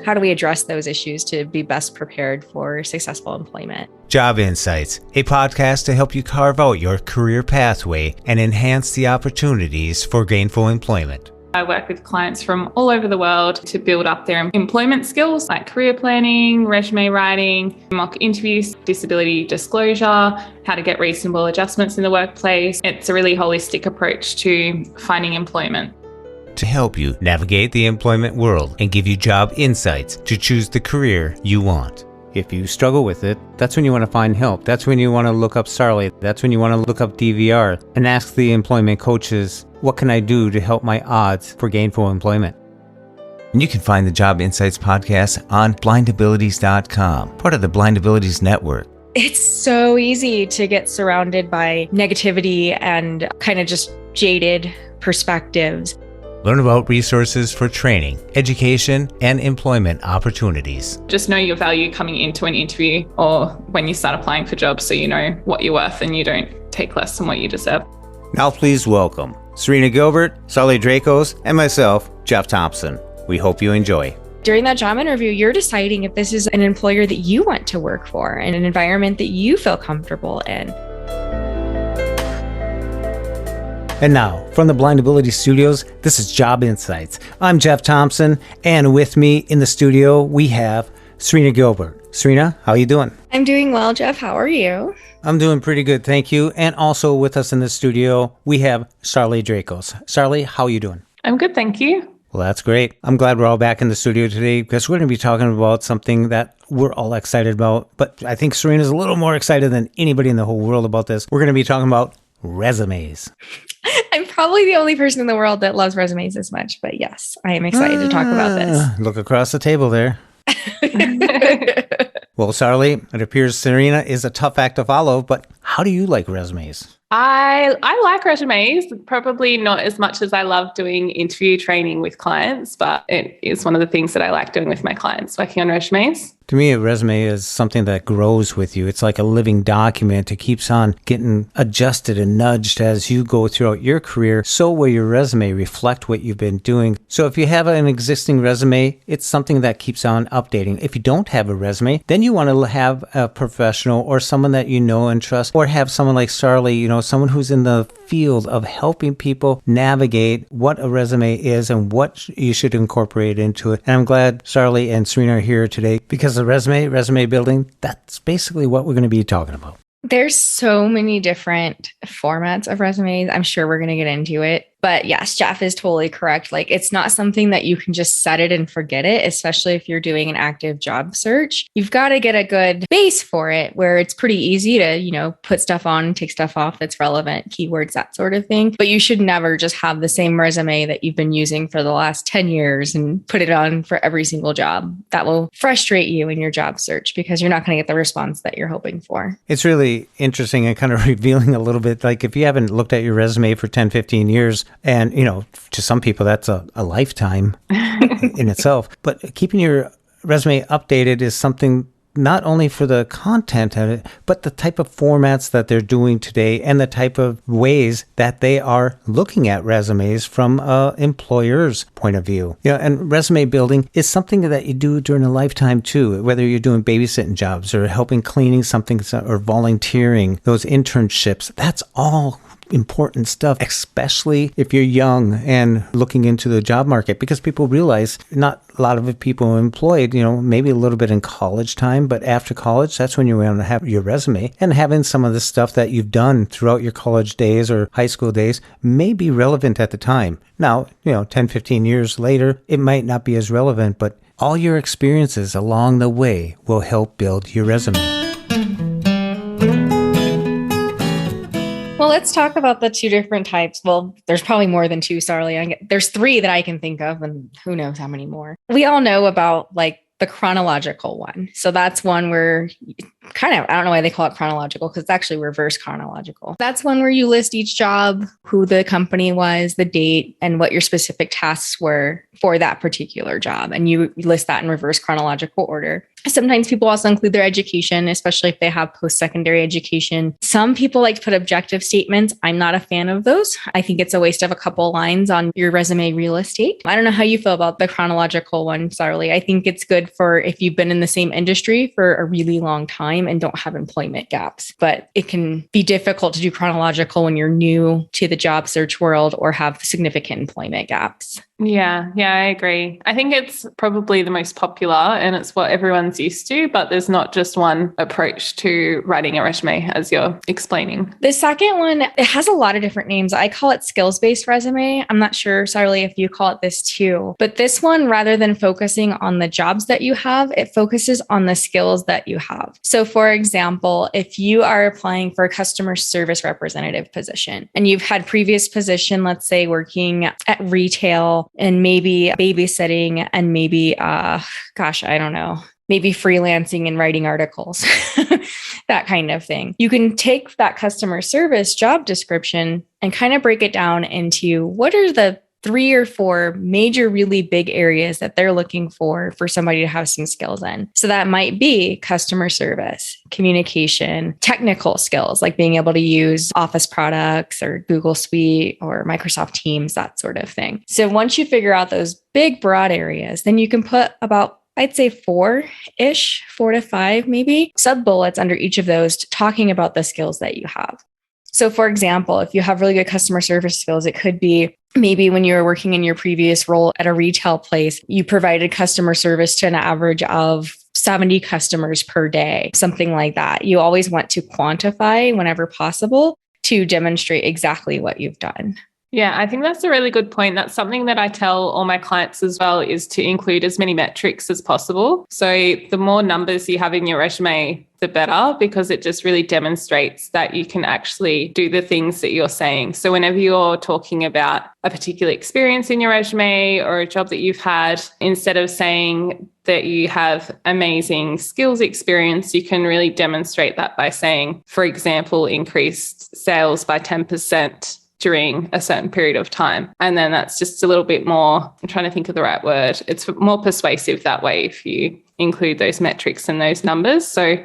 how do we address those issues to be best prepared for successful employment? Job Insights, a podcast to help you carve out your career pathway and enhance the opportunities for gainful employment. I work with clients from all over the world to build up their employment skills like career planning, resume writing, mock interviews, disability disclosure, how to get reasonable adjustments in the workplace. It's a really holistic approach to finding employment. To help you navigate the employment world and give you job insights to choose the career you want. If you struggle with it, that's when you want to find help. That's when you want to look up Sarlie. That's when you want to look up DVR and ask the employment coaches, what can I do to help my odds for gainful employment? And you can find the Job Insights podcast on blindabilities.com, part of the Blind Abilities Network. It's so easy to get surrounded by negativity and kind of just jaded perspectives. Learn about resources for training, education, and employment opportunities. Just know your value coming into an interview or when you start applying for jobs so you know what you're worth and you don't take less than what you deserve. Now please welcome Serina Gilbert, Sarlie Drakos, and myself, Jeff Thompson. We hope you enjoy. During that job interview, you're deciding if this is an employer that you want to work for and an environment that you feel comfortable in. And now, from the Blind Ability Studios, this is Job Insights. I'm Jeff Thompson, and with me in the studio, we have Serina Gilbert. Serina, how are you doing? I'm doing well, Jeff. How are you? I'm doing pretty good, thank you. And also with us in the studio, we have Sarlie Drakos. Sarlie, how are you doing? I'm good, thank you. Well, that's great. I'm glad we're all back in the studio today because we're going to be talking about something that we're all excited about. But I think Serina's a little more excited than anybody in the whole world about this. We're going to be talking about resumes. I'm probably the only person in the world that loves resumes as much, but yes, I am excited to talk about this. Look across the table there. Well, Sarlie, it appears Serina is a tough act to follow, but how do you like resumes? I like resumes, probably not as much as I love doing interview training with clients, but it is one of the things that I like doing with my clients, working on resumes. To me, a resume is something that grows with you. It's like a living document. It keeps on getting adjusted and nudged as you go throughout your career. So will your resume reflect what you've been doing. So if you have an existing resume, it's something that keeps on updating. If you don't have a resume, then you want to have a professional or someone that you know and trust, or have someone like Sarlie, someone who's in the field of helping people navigate what a resume is and what you should incorporate into it. And I'm glad Sarlie and Serina are here today because the resume building, that's basically what we're going to be talking about. There's so many different formats of resumes. I'm sure we're going to get into it. But yes, Jeff is totally correct. Like, it's not something that you can just set it and forget it, especially if you're doing an active job search. You've got to get a good base for it where it's pretty easy to, put stuff on, take stuff off that's relevant, keywords, that sort of thing. But you should never just have the same resume that you've been using for the last 10 years and put it on for every single job. That will frustrate you in your job search because you're not going to get the response that you're hoping for. It's really interesting and kind of revealing a little bit. Like, if you haven't looked at your resume for 10, 15 years, and, to some people, that's a lifetime in itself. But keeping your resume updated is something not only for the content of it, but the type of formats that they're doing today and the type of ways that they are looking at resumes from an employer's point of view. And resume building is something that you do during a lifetime too, whether you're doing babysitting jobs or helping cleaning something or volunteering, those internships, that's all important stuff, especially if you're young and looking into the job market, because people realize not a lot of people are employed, maybe a little bit in college time, but after college, that's when you want to have your resume, and having some of the stuff that you've done throughout your college days or high school days may be relevant at the time. Now, 10, 15 years later, it might not be as relevant, but all your experiences along the way will help build your resume. Well, let's talk about the two different types. Well, there's probably more than two, Sarlie. There's three that I can think of, and who knows how many more. We all know about the chronological one. So that's one where I don't know why they call it chronological, because it's actually reverse chronological. That's one where you list each job, who the company was, the date, and what your specific tasks were for that particular job. And you list that in reverse chronological order. Sometimes people also include their education, especially if they have post-secondary education. Some people like to put objective statements. I'm not a fan of those. I think it's a waste of a couple lines on your resume real estate. I don't know how you feel about the chronological one, Sarlie. I think it's good for if you've been in the same industry for a really long time and don't have employment gaps. But it can be difficult to do chronological when you're new to the job search world or have significant employment gaps. Yeah, I agree. I think it's probably the most popular and it's what everyone's used to, but there's not just one approach to writing a resume as you're explaining. The second one, it has a lot of different names. I call it skills-based resume. I'm not sure, Sarlie, if you call it this too, but this one, rather than focusing on the jobs that you have, it focuses on the skills that you have. So for example, if you are applying for a customer service representative position and you've had previous position, let's say working at retail, and maybe babysitting and maybe, I don't know, maybe freelancing and writing articles, that kind of thing. You can take that customer service job description and kind of break it down into what are the 3 or 4 major, really big areas that they're looking for somebody to have some skills in. So that might be customer service, communication, technical skills, like being able to use Office products or Google Suite or Microsoft Teams, that sort of thing. So once you figure out those big, broad areas, then you can put about, I'd say 4-ish, 4 to 5 maybe, sub bullets under each of those talking about the skills that you have. So for example, if you have really good customer service skills, it could be maybe when you were working in your previous role at a retail place, you provided customer service to an average of 70 customers per day, something like that. You always want to quantify whenever possible to demonstrate exactly what you've done. Yeah, I think that's a really good point. That's something that I tell all my clients as well, is to include as many metrics as possible. So the more numbers you have in your resume, the better, because it just really demonstrates that you can actually do the things that you're saying. So whenever you're talking about a particular experience in your resume or a job that you've had, instead of saying that you have amazing skills experience, you can really demonstrate that by saying, for example, increased sales by 10% during a certain period of time. And then that's just a little bit more, I'm trying to think of the right word. It's more persuasive that way if you include those metrics and those numbers. So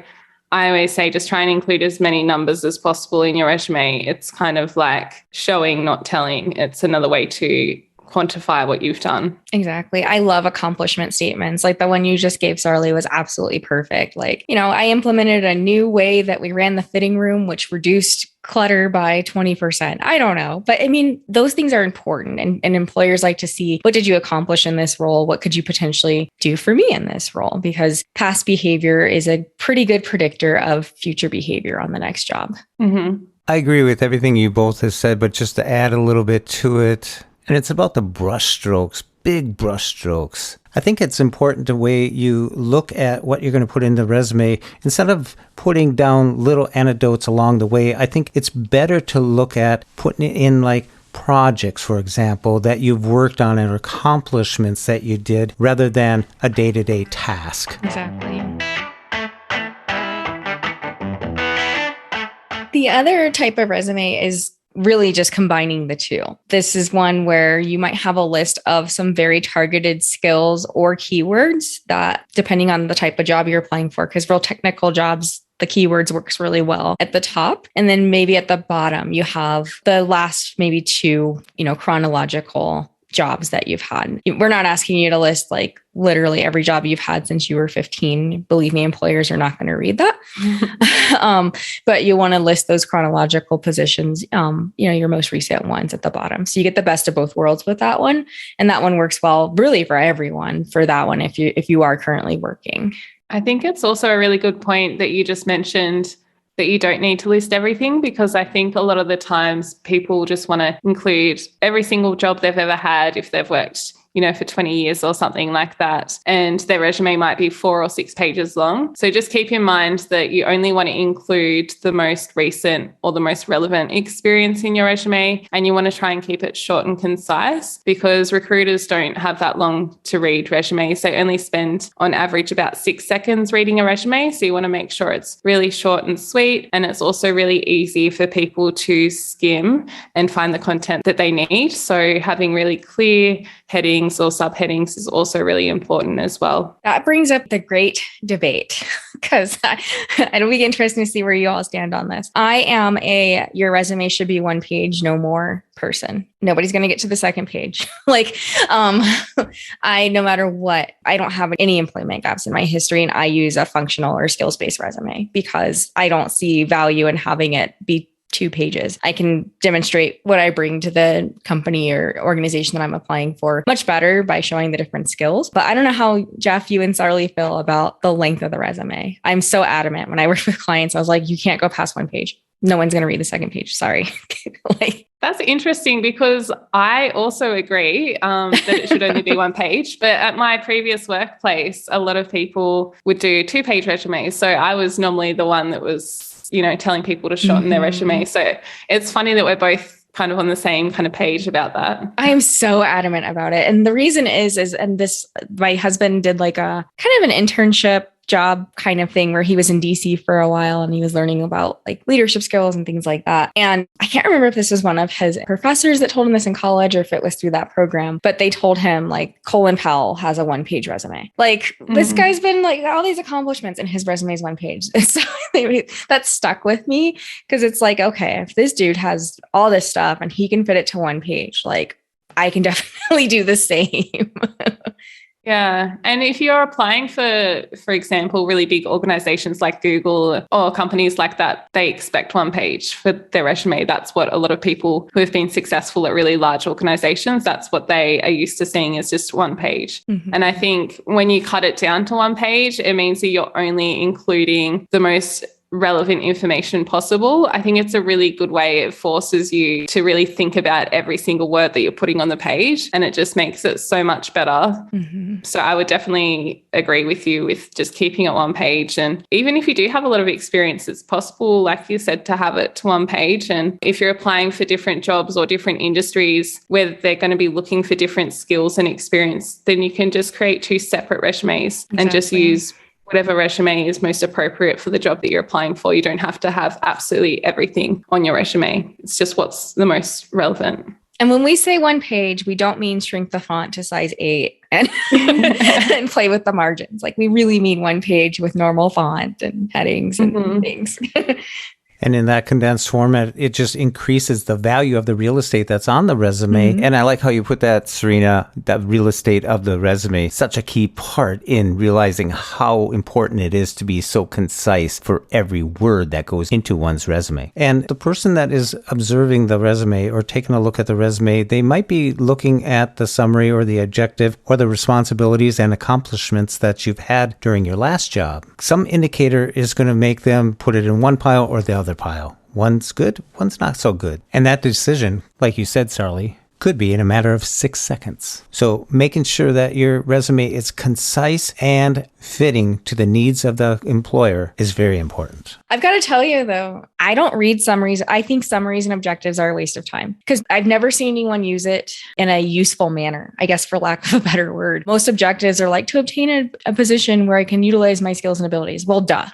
I always say just try and include as many numbers as possible in your resume. It's kind of like showing, not telling. It's another way to quantify what you've done. Exactly. I love accomplishment statements. Like the one you just gave, Sarlie, was absolutely perfect. Like, I implemented a new way that we ran the fitting room, which reduced clutter by 20%. I don't know. But I mean, those things are important. And employers like to see, what did you accomplish in this role? What could you potentially do for me in this role? Because past behavior is a pretty good predictor of future behavior on the next job. Mm-hmm. I agree with everything you both have said, but just to add a little bit to it, and it's about the brush strokes, big brush strokes. I think it's important the way you look at what you're going to put in the resume. Instead of putting down little anecdotes along the way, I think it's better to look at putting it in like projects, for example, that you've worked on and accomplishments that you did rather than a day-to-day task. Exactly. The other type of resume is really just combining the two. This is one where you might have a list of some very targeted skills or keywords that, depending on the type of job you're applying for, because real technical jobs, the keywords works really well at the top. And then maybe at the bottom, you have the last maybe 2, chronological jobs that you've had. We're not asking you to list like literally every job you've had since you were 15. Believe me, employers are not going to read that. But you want to list those chronological positions, your most recent ones at the bottom. So you get the best of both worlds with that one. And that one works well really for everyone for that one if you are currently working. I think it's also a really good point that you just mentioned, that you don't need to list everything, because I think a lot of the times people just want to include every single job they've ever had if they've worked, for 20 years or something like that. And their resume might be 4 or 6 pages long. So just keep in mind that you only want to include the most recent or the most relevant experience in your resume. And you want to try and keep it short and concise, because recruiters don't have that long to read resumes. They only spend on average about 6 seconds reading a resume. So you want to make sure it's really short and sweet. And it's also really easy for people to skim and find the content that they need. So having really clear headings headings or subheadings is also really important as well. That brings up the great debate because it'll be interesting to see where you all stand on this. I am your resume should be one page, no more person. Nobody's going to get to the second page. No matter what, I don't have any employment gaps in my history, and I use a functional or skills-based resume because I don't see value in having it be 2 pages. I can demonstrate what I bring to the company or organization that I'm applying for much better by showing the different skills. But I don't know how, Jeff, you and Sarlie feel about the length of the resume. I'm so adamant. When I work with clients, I was like, you can't go past 1 page. No one's going to read the second page. Sorry. That's interesting because I also agree that it should only be 1 page. But at my previous workplace, a lot of people would do 2-page resumes. So I was normally the one that was, telling people to shorten their resume. So it's funny that we're both kind of on the same kind of page about that. I am so adamant about it. And the reason my husband did like a kind of an internship job kind of thing where he was in DC for a while and he was learning about like leadership skills and things like that. And I can't remember if this was one of his professors that told him this in college or if it was through that program, but they told him like Colin Powell has a 1-page resume. Like this guy's been like all these accomplishments and his resume is 1 page. And so that stuck with me because it's like, okay, if this dude has all this stuff and he can fit it to 1 page, like I can definitely do the same. Yeah. And if you're applying for example, really big organizations like Google or companies like that, they expect 1 page for their resume. That's what a lot of people who have been successful at really large organizations, that's what they are used to seeing is just 1 page. And I think when you cut it down to 1 page, it means that you're only including the most relevant information possible. I think it's a really good way. It forces you to really think about every single word that you're putting on the page, and it just makes it so much better. So I would definitely agree with you with just keeping it 1 page. And even if you do have a lot of experience, it's possible, like you said, to have it to 1 page. And if you're applying for different jobs or different industries where they're going to be looking for different skills and experience, then you can just create 2 separate resumes and just use whatever resume is most appropriate for the job that you're applying for. You don't have to have absolutely everything on your resume. It's just what's the most relevant. And when we say 1 page, we don't mean shrink the font to size 8 and, and play with the margins. Like we really mean 1 page with normal font and headings and things. And in that condensed format, it just increases the value of the real estate that's on the resume. And I like how you put that, Serina, that real estate of the resume, such a key part in realizing how important it is to be so concise for every word that goes into one's resume. And the person that is observing the resume or taking a look at the resume, they might be looking at the summary or the objective or the responsibilities and accomplishments that you've had during your last job. Some indicator is going to make them put it in one pile or the other pile. One's good, one's not so good. And that decision, like you said, Sarlie, could be in a matter of 6 seconds. So making sure that your resume is concise and fitting to the needs of the employer is very important. I've got to tell you, though, I don't read summaries. I think summaries and objectives are a waste of time because I've never seen anyone use it in a useful manner, I guess, for lack of a better word. Most objectives are like to obtain a position where I can utilize my skills and abilities. Well, duh.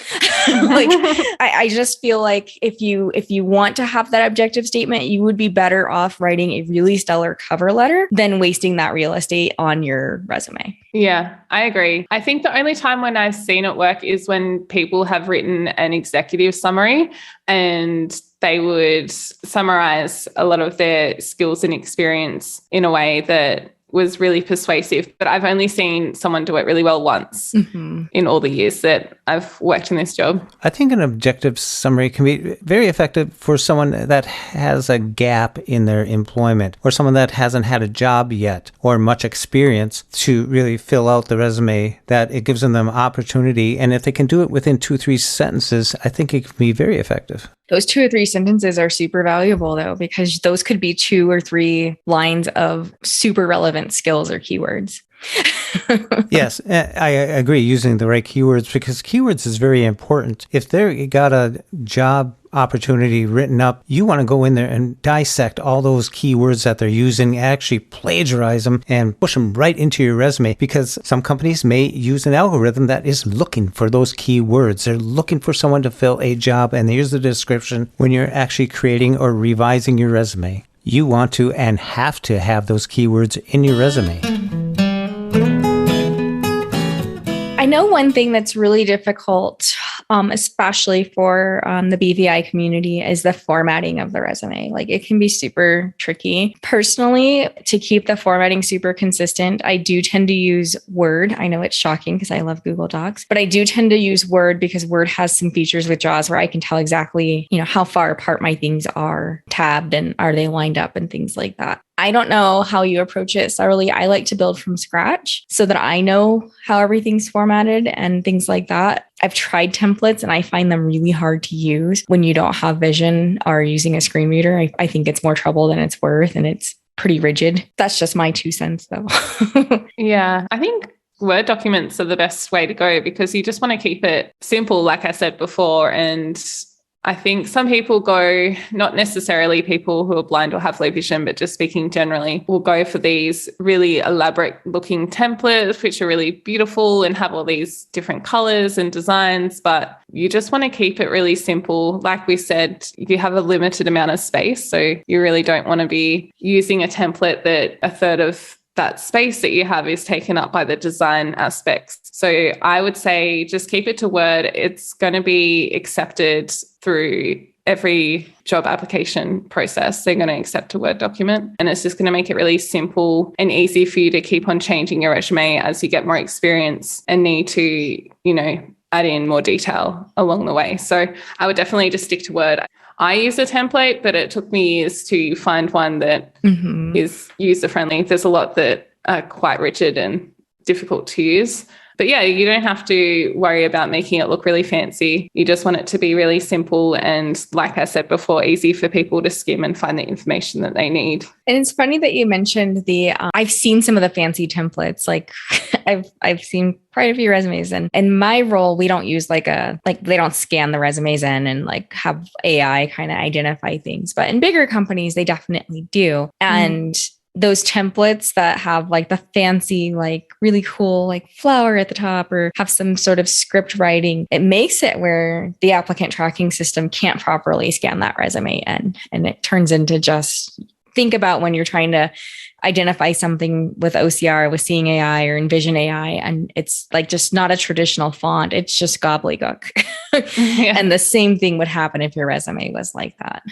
I just feel like if you want to have that objective statement, you would be better off writing a really stellar cover letter than wasting that real estate on your resume. Yeah, I agree. I think the only time when I've seen it work is when people have written an executive summary and they would summarize a lot of their skills and experience in a way that was really persuasive, but I've only seen someone do it really well once in all the years that I've worked in this job. I think an objective summary can be very effective for someone that has a gap in their employment or someone that hasn't had a job yet or much experience to really fill out the resume, that it gives them opportunity. And if they can do it within 2-3 sentences, I think it can be very effective. Those 2 or 3 sentences are super valuable, though, because those could be 2 or 3 lines of super relevant skills or keywords. Yes, I agree, using the right keywords, because keywords is very important. If they got a job opportunity written up, you want to go in there and dissect all those keywords that they're using, actually plagiarize them and push them right into your resume, because some companies may use an algorithm that is looking for those keywords. They're looking for someone to fill a job, and here's the description when you're actually creating or revising your resume. you want to and have to have those keywords in your resume. I know one thing that's really difficult, especially for the BVI community, is the formatting of the resume. Like, it can be super tricky. Personally, to keep the formatting super consistent, I do tend to use Word. I know it's shocking because I love Google Docs, but I do tend to use Word because Word has some features with JAWS where I can tell exactly, how far apart my things are tabbed and are they lined up and things like that. I don't know how you approach it, Sarlie. I like to build from scratch so that I know how everything's formatted and things like that. I've tried templates and I find them really hard to use when you don't have vision or using a screen reader. I think it's more trouble than it's worth, and it's pretty rigid. That's just my 2 cents, though. Yeah, I think Word documents are the best way to go because you just want to keep it simple, like I said before. And I think some people go, not necessarily people who are blind or have low vision, but just speaking generally, will go for these really elaborate looking templates, which are really beautiful and have all these different colors and designs. But you just want to keep it really simple. Like we said, you have a limited amount of space. So you really don't want to be using a template that a third of that space that you have is taken up by the design aspects. So I would say just keep it to Word. It's going to be accepted through every job application process. They're going to accept a Word document, and it's just going to make it really simple and easy for you to keep on changing your resume as you get more experience and need to, add in more detail along the way. So I would definitely just stick to Word. I use a template, but it took me years to find one that is user-friendly. There's a lot that are quite rigid and difficult to use. But yeah, you don't have to worry about making it look really fancy. You just want it to be really simple and, like I said before, easy for people to skim and find the information that they need. And it's funny that you mentioned I've seen some of the fancy templates. Like I've seen quite a few resumes, and in my role, we don't use they don't scan the resumes in and have AI kind of identify things. But in bigger companies, they definitely do. And those templates that have the fancy, really cool, flower at the top or have some sort of script writing, it makes it where the applicant tracking system can't properly scan that resume in. And it turns into just, think about when you're trying to identify something with OCR, with Seeing AI or Envision AI, and it's just not a traditional font. It's just gobbledygook. Yeah. And the same thing would happen if your resume was like that.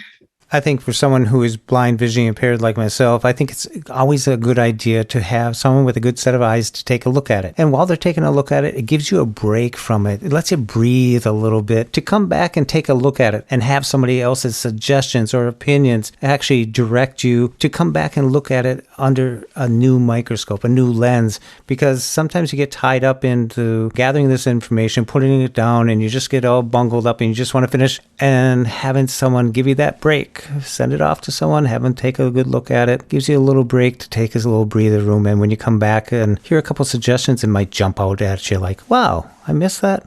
I think for someone who is blind, visually impaired like myself, I think it's always a good idea to have someone with a good set of eyes to take a look at it. And while they're taking a look at it, it gives you a break from it. It lets you breathe a little bit to come back and take a look at it and have somebody else's suggestions or opinions actually direct you to come back and look at it under a new microscope, a new lens, because sometimes you get tied up into gathering this information, putting it down, and you just get all bungled up and you just want to finish, and having someone give you that break. Send it off to someone, have them take a good look at it. Gives you a little break to take a little breather room. And when you come back and hear a couple suggestions, it might jump out at you like, wow, I missed that.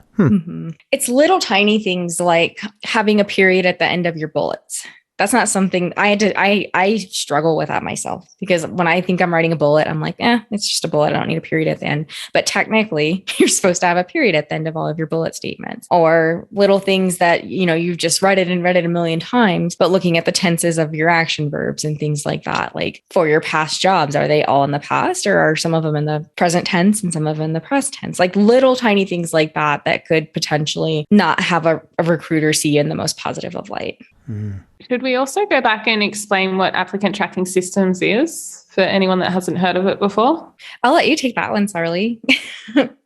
It's little tiny things like having a period at the end of your bullets. That's not something I struggle with that myself, because when I think I'm writing a bullet, I'm like, it's just a bullet. I don't need a period at the end. But technically, you're supposed to have a period at the end of all of your bullet statements, or little things that, you've just read it a million times, but looking at the tenses of your action verbs and things like that. Like for your past jobs, are they all in the past, or are some of them in the present tense and some of them in the past tense? Like little tiny things like that could potentially not have a recruiter see you in the most positive of light. Should we also go back and explain what applicant tracking systems is for anyone that hasn't heard of it before? I'll let you take that one, Sarlie.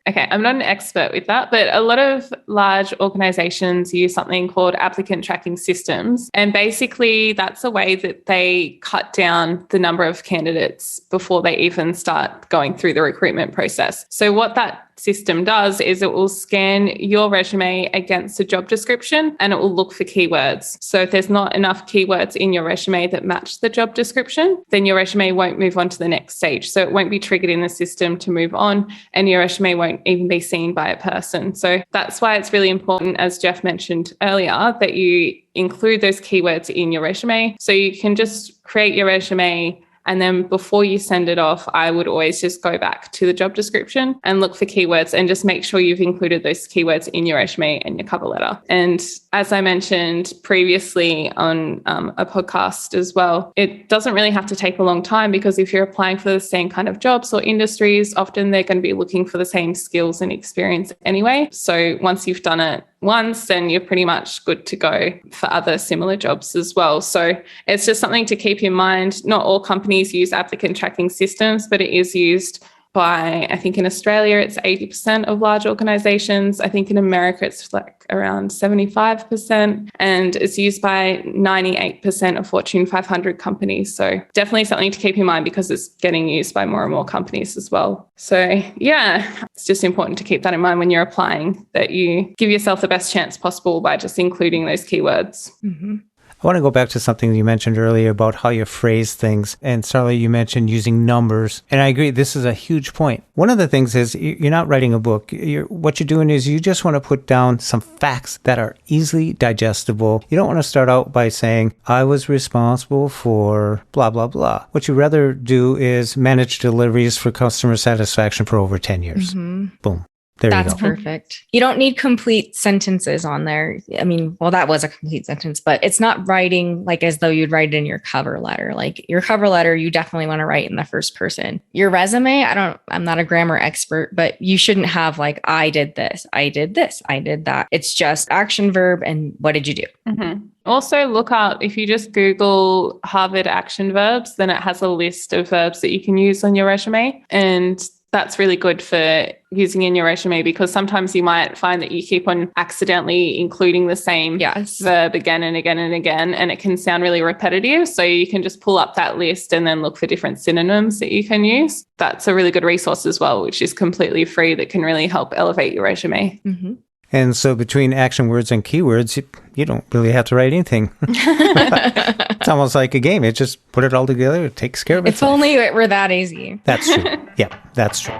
Okay, I'm not an expert with that, but a lot of large organizations use something called applicant tracking systems. And basically that's a way that they cut down the number of candidates before they even start going through the recruitment process. So what that system does is it will scan your resume against a job description and it will look for keywords. So if there's not enough keywords in your resume that match the job description, then your resume won't move on to the next stage. So it won't be triggered in the system to move on, and your resume won't even be seen by a person. So that's why it's really important, as Jeff mentioned earlier, that you include those keywords in your resume. So you can just create your resume And then before you send it off, I would always just go back to the job description and look for keywords and just make sure you've included those keywords in your resume and your cover letter. And as I mentioned previously on a podcast as well, it doesn't really have to take a long time, because if you're applying for the same kind of jobs or industries, often they're going to be looking for the same skills and experience anyway. So once you've done it once, then you're pretty much good to go for other similar jobs as well. So it's just something to keep in mind. Not all companies use applicant tracking systems, but it is used by, I think in Australia, it's 80% of large organizations. I think in America, it's like around 75%. And it's used by 98% of Fortune 500 companies. So definitely something to keep in mind, because it's getting used by more and more companies as well. So yeah, it's just important to keep that in mind when you're applying, that you give yourself the best chance possible by just including those keywords. Mm-hmm. I want to go back to something you mentioned earlier about how you phrase things. And Sarlie, you mentioned using numbers. And I agree, this is a huge point. One of the things is you're not writing a book. What you're doing is you just want to put down some facts that are easily digestible. You don't want to start out by saying, I was responsible for blah, blah, blah. What you rather do is manage deliveries for customer satisfaction for over 10 years. Mm-hmm. Boom. There That's you go. perfect. You don't need complete sentences on there. I mean, well, that was a complete sentence, but it's not writing like as though you'd write it in your cover letter. Like your cover letter, you definitely want to write in the first person. Your resume, I'm not a grammar expert, but you shouldn't have like, I did this, I did this, I did that. It's just action, verb, and what did you do? Mm-hmm. Also look up, if you just Google Harvard action verbs, then it has a list of verbs that you can use on your resume. And that's really good for using in your resume, because sometimes you might find that you keep on accidentally including the same verb again and again and again, and it can sound really repetitive. So you can just pull up that list and then look for different synonyms that you can use. That's a really good resource as well, which is completely free, that can really help elevate your resume. Mm-hmm. And so between action words and keywords, you don't really have to write anything. It's almost like a game. It just put it all together. It takes care of itself. If only it were that easy. That's true. Yeah, that's true.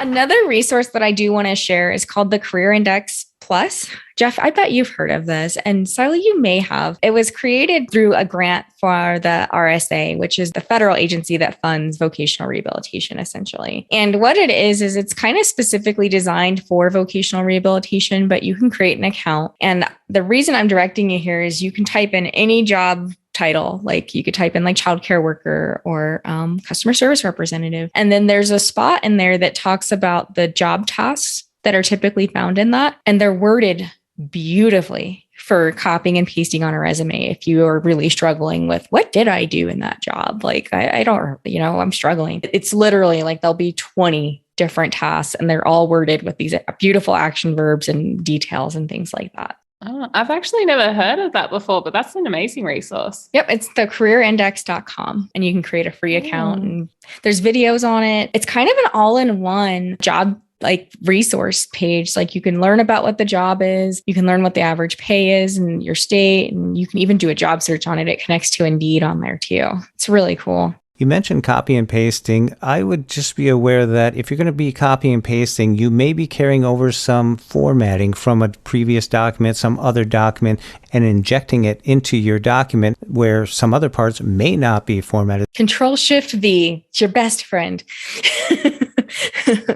Another resource that I do want to share is called the Career Index Plus. Jeff, I bet you've heard of this, and Sarlie, you may have. It was created through a grant for the RSA, which is the federal agency that funds vocational rehabilitation, essentially. And what it is it's kind of specifically designed for vocational rehabilitation, but you can create an account. And the reason I'm directing you here is you can type in any job title, like you could type in like childcare worker or customer service representative. And then there's a spot in there that talks about the job tasks that are typically found in that. And they're worded beautifully for copying and pasting on a resume. If you are really struggling with what did I do in that job? Like, I don't, I'm struggling. It's literally like there'll be 20 different tasks and they're all worded with these beautiful action verbs and details and things like that. Oh, I've actually never heard of that before, but that's an amazing resource. Yep. It's the careerindex.com and you can create a free account and there's videos on it. It's kind of an all-in-one job like resource page. Like you can learn about what the job is. You can learn what the average pay is in your state. And you can even do a job search on it. It connects to Indeed on there too. It's really cool. You mentioned copy and pasting. I would just be aware that if you're going to be copy and pasting, you may be carrying over some formatting from a previous document, some other document, and injecting it into your document where some other parts may not be formatted. Control-Shift-V. It's your best friend.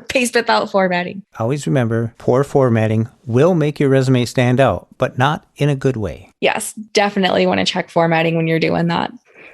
Paste without formatting. Always remember, poor formatting will make your resume stand out, but not in a good way. Yes, definitely want to check formatting when you're doing that.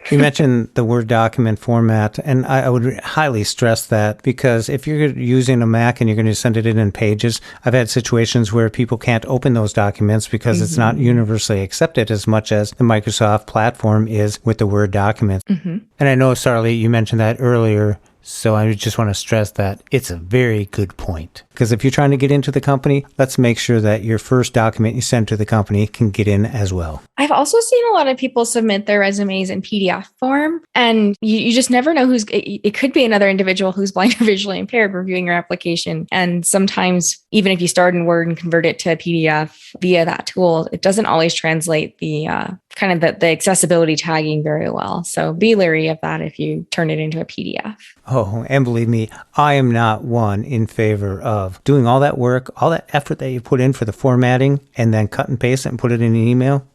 You mentioned the Word document format, and I would highly stress that because if you're using a Mac and you're going to send it in Pages, I've had situations where people can't open those documents because it's not universally accepted as much as the Microsoft platform is with the Word document. And I know, Sarlie, you mentioned that earlier. So I just want to stress that it's a very good point. Because if you're trying to get into the company, let's make sure that your first document you send to the company can get in as well. I've also seen a lot of people submit their resumes in PDF form, and you just never know it could be another individual who's blind or visually impaired reviewing your application. And sometimes, even if you start in Word and convert it to a PDF via that tool, it doesn't always translate the kind of the accessibility tagging very well. So be leery of that if you turn it into a PDF. Oh, and believe me, I am not one in favor of doing all that work, all that effort that you put in for the formatting, and then cut and paste it and put it in an email.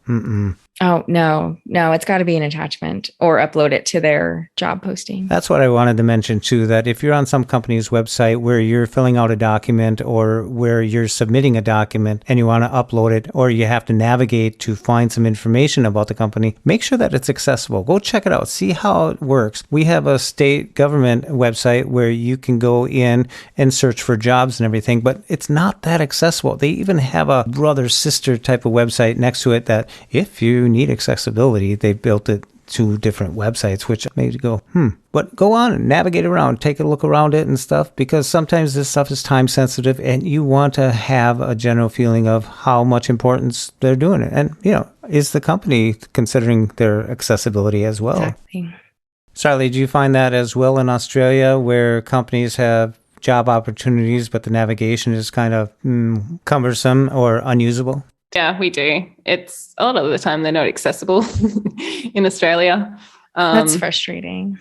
Oh, no, it's got to be an attachment or upload it to their job posting. That's what I wanted to mention too, that if you're on some company's website where you're filling out a document or where you're submitting a document and you want to upload it, or you have to navigate to find some information about the company, make sure that it's accessible. Go check it out. See how it works. We have a state government website where you can go in and search for jobs and everything, but it's not that accessible. They even have a brother sister type of website next to it that if you need accessibility, they built it to different websites, which made you go, But go on and navigate around, take a look around it and stuff, because sometimes this stuff is time sensitive and you want to have a general feeling of how much importance they're doing it. And, is the company considering their accessibility as well? Exactly. Sarlie, do you find that as well in Australia where companies have job opportunities, but the navigation is kind of cumbersome or unusable? Yeah, we do. It's a lot of the time they're not accessible in Australia. That's frustrating.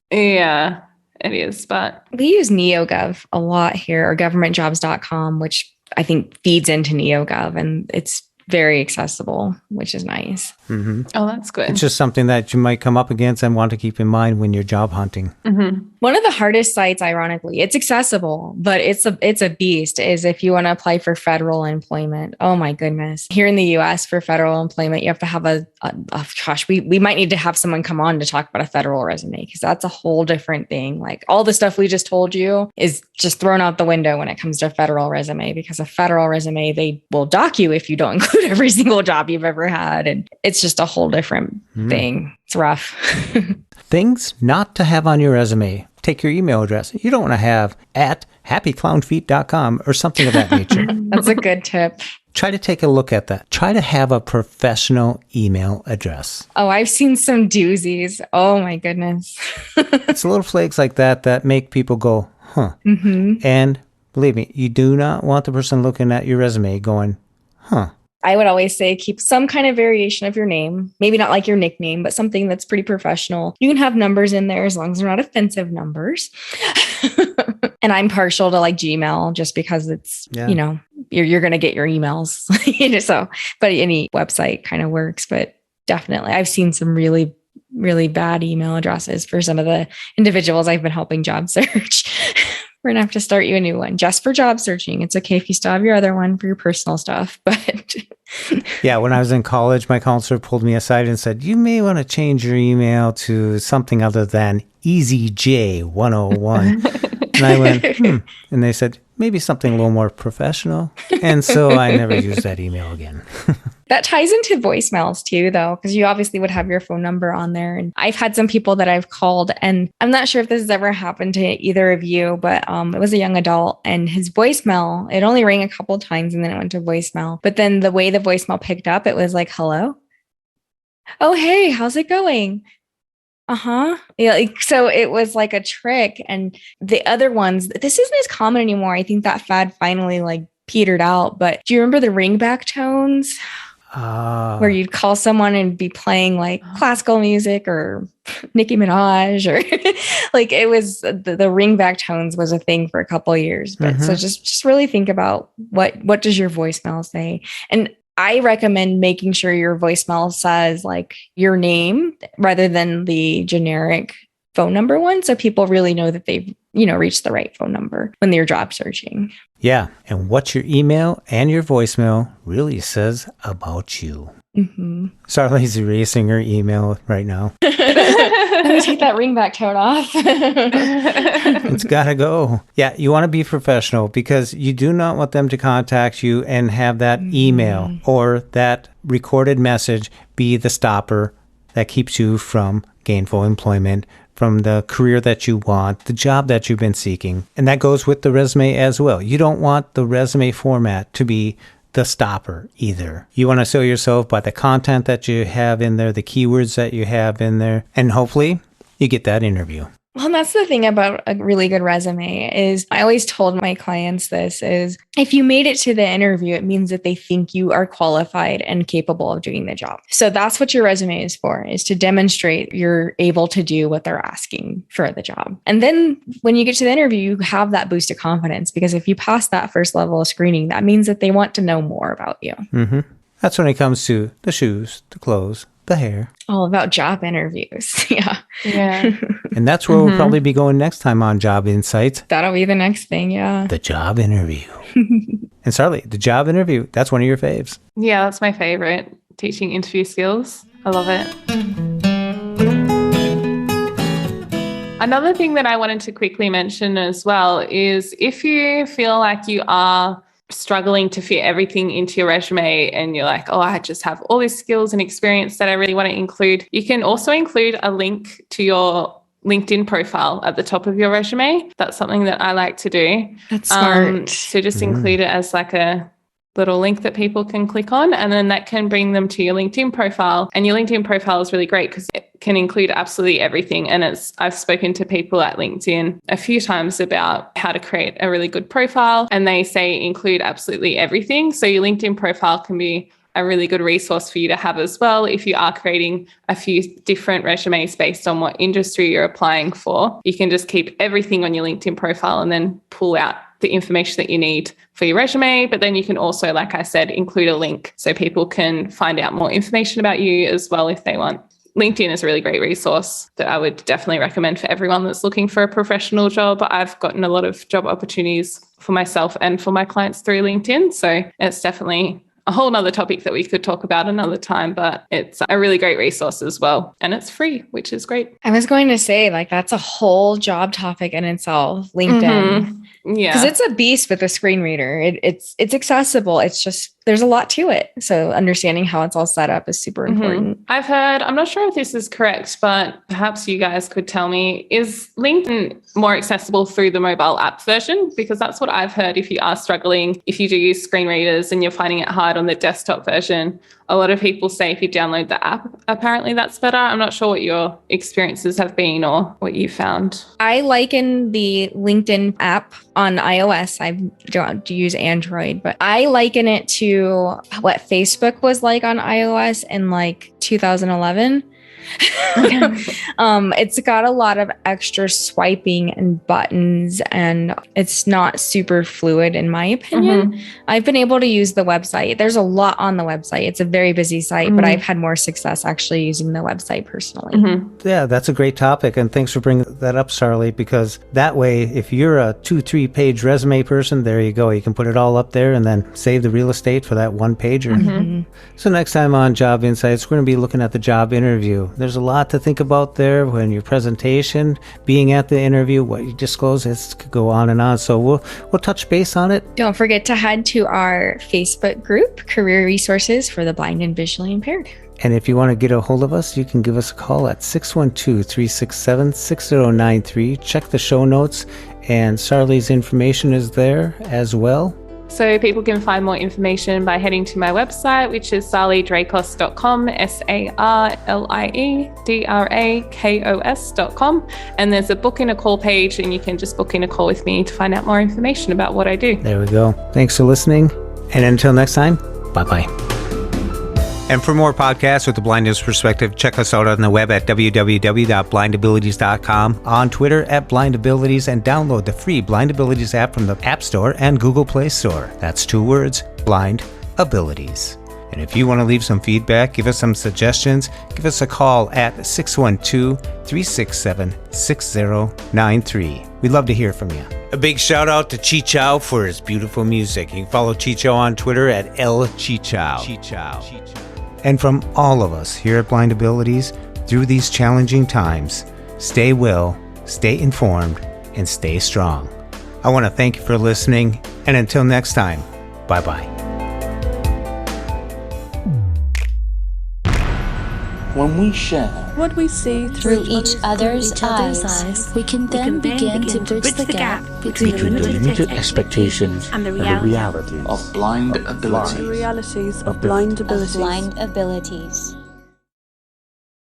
Yeah, it is. But we use NeoGov a lot here, or governmentjobs.com, which I think feeds into NeoGov, and it's very accessible, which is nice. Mm-hmm. Oh, that's good. It's just something that you might come up against and want to keep in mind when you're job hunting. Mm-hmm. One of the hardest sites, ironically, it's accessible, but it's a beast, is if you want to apply for federal employment. Oh my goodness. Here in the US for federal employment, you have to have we might need to have someone come on to talk about a federal resume, because that's a whole different thing. Like all the stuff we just told you is just thrown out the window when it comes to a federal resume, because a federal resume, they will dock you if you don't include every single job you've ever had. And it's just a whole different thing. It's rough. Things not to have on your resume. Take your email address. You don't want to have at happyclownfeet.com or something of that nature. That's a good tip. Try to take a look at that. Try to have a professional email address. Oh, I've seen some doozies. Oh my goodness. It's little flakes like that make people go, huh. Mm-hmm. And believe me, you do not want the person looking at your resume going, huh. I would always say keep some kind of variation of your name. Maybe not like your nickname, but something that's pretty professional. You can have numbers in there as long as they're not offensive numbers. And I'm partial to like Gmail just because it's, you're going to get your emails. But any website kind of works. But definitely, I've seen some really, really bad email addresses for some of the individuals I've been helping job search. We're going to have to start you a new one just for job searching. It's okay if you still have your other one for your personal stuff, but yeah, when I was in college, my counselor pulled me aside and said, you may want to change your email to something other than EasyJ101. And I went, And they said, maybe something a little more professional. And so I never used that email again. That ties into voicemails too, though, because you obviously would have your phone number on there. And I've had some people that I've called, and I'm not sure if this has ever happened to either of you, but it was a young adult, and his voicemail, it only rang a couple of times and then it went to voicemail. But then the way the voicemail picked up, it was like, hello? Oh, hey, how's it going? Uh-huh. Yeah. So it was like a trick. And the other ones, this isn't as common anymore. I think that fad finally like petered out. But do you remember the ringback tones? Where you'd call someone and be playing like classical music or Nicki Minaj, or like it was the ringback tones was a thing for a couple of years. But so just really think about what does your voicemail say? And I recommend making sure your voicemail says like your name rather than the generic phone number one. So people really know that they've, reached the right phone number when they're job searching. Yeah. And what your email and your voicemail really says about you. Mm-hmm. Sarlie's erasing her email right now. Let me take that ringback tone off. It's got to go. Yeah, you want to be professional because you do not want them to contact you and have that email or that recorded message be the stopper that keeps you from gainful employment, from the career that you want, the job that you've been seeking. And that goes with the resume as well. You don't want the resume format to be the stopper either. You want to sell yourself by the content that you have in there, the keywords that you have in there, and hopefully you get that interview. Well, and that's the thing about a really good resume is I always told my clients this is if you made it to the interview, it means that they think you are qualified and capable of doing the job. So that's what your resume is for, is to demonstrate you're able to do what they're asking for the job. And then when you get to the interview, you have that boost of confidence because if you pass that first level of screening, that means that they want to know more about you. Mm-hmm. That's when it comes to the shoes, the clothes, the hair. All about job interviews. Yeah. And that's where we'll probably be going next time on Job Insights. That'll be the next thing. Yeah. The job interview. And Sarlie, the job interview, that's one of your faves. Yeah, that's my favorite. Teaching interview skills. I love it. Another thing that I wanted to quickly mention as well is if you feel like you are struggling to fit everything into your resume and you're like, oh, I just have all these skills and experience that I really want to include, you can also include a link to your LinkedIn profile at the top of your resume. That's something that I like to do. That's smart. So just include it as like a little link that people can click on, and then that can bring them to your LinkedIn profile. And your LinkedIn profile is really great because it can include absolutely everything. And I've spoken to people at LinkedIn a few times about how to create a really good profile, and they say include absolutely everything. So your LinkedIn profile can be a really good resource for you to have as well if you are creating a few different resumes based on what industry you're applying for. You can just keep everything on your LinkedIn profile and then pull out the information that you need for your resume. But then you can also, like I said, include a link so people can find out more information about you as well if they want. LinkedIn is a really great resource that I would definitely recommend for everyone that's looking for a professional job. I've gotten a lot of job opportunities for myself and for my clients through LinkedIn. So it's definitely a whole nother topic that we could talk about another time, but it's a really great resource as well. And it's free, which is great. I was going to say, like, that's a whole job topic in itself, LinkedIn. Mm-hmm. Yeah. Because it's a beast with a screen reader. It's accessible. It's just, there's a lot to it. So understanding how it's all set up is super important. I've heard, I'm not sure if this is correct, but perhaps you guys could tell me, is LinkedIn more accessible through the mobile app version? Because that's what I've heard. If you are struggling, if you do use screen readers and you're finding it hard on the desktop version, a lot of people say if you download the app, apparently that's better. I'm not sure what your experiences have been or what you found. I liken the LinkedIn app on iOS. I don't use Android, but I liken it to what Facebook was like on iOS in like 2011. It's got a lot of extra swiping and buttons, and it's not super fluid in my opinion. I've been able to use the website. There's a lot on the website. It's a very busy site, but I've had more success actually using the website personally. Yeah, that's a great topic. And thanks for bringing that up, Sarlie, because that way, if you're a 2-3 page resume person, there you go. You can put it all up there and then save the real estate for that one pager. So next time on Job Insights, we're going to be looking at the job interview. There's a lot to think about there when your presentation, being at the interview, what you disclose, it could go on and on. So we'll touch base on it. Don't forget to head to our Facebook group, Career Resources for the Blind and Visually Impaired. And if you want to get a hold of us, you can give us a call at 612-367-6093. Check the show notes, and Sarlie's information is there as well. So people can find more information by heading to my website, which is sarliedrakos.com, SarlieDrakos.com. And there's a book in a call page, and you can just book in a call with me to find out more information about what I do. There we go. Thanks for listening. And until next time, bye-bye. And for more podcasts with the blindness perspective, check us out on the web at www.blindabilities.com, on Twitter at blindabilities, and download the free Blind Abilities app from the App Store and Google Play Store. That's 2 words, Blind Abilities. And if you want to leave some feedback, give us some suggestions, give us a call at 612-367-6093. We'd love to hear from you. A big shout out to Chi Chow for his beautiful music. You can follow Chi Chow on Twitter at LChichow. And from all of us here at Blind Abilities, through these challenging times, stay well, stay informed, and stay strong. I want to thank you for listening, and until next time, bye-bye. When we share what we see through each other's eyes, we can then begin to bridge the gap between the limited expectations and the realities of blind abilities. The realities of blind abilities.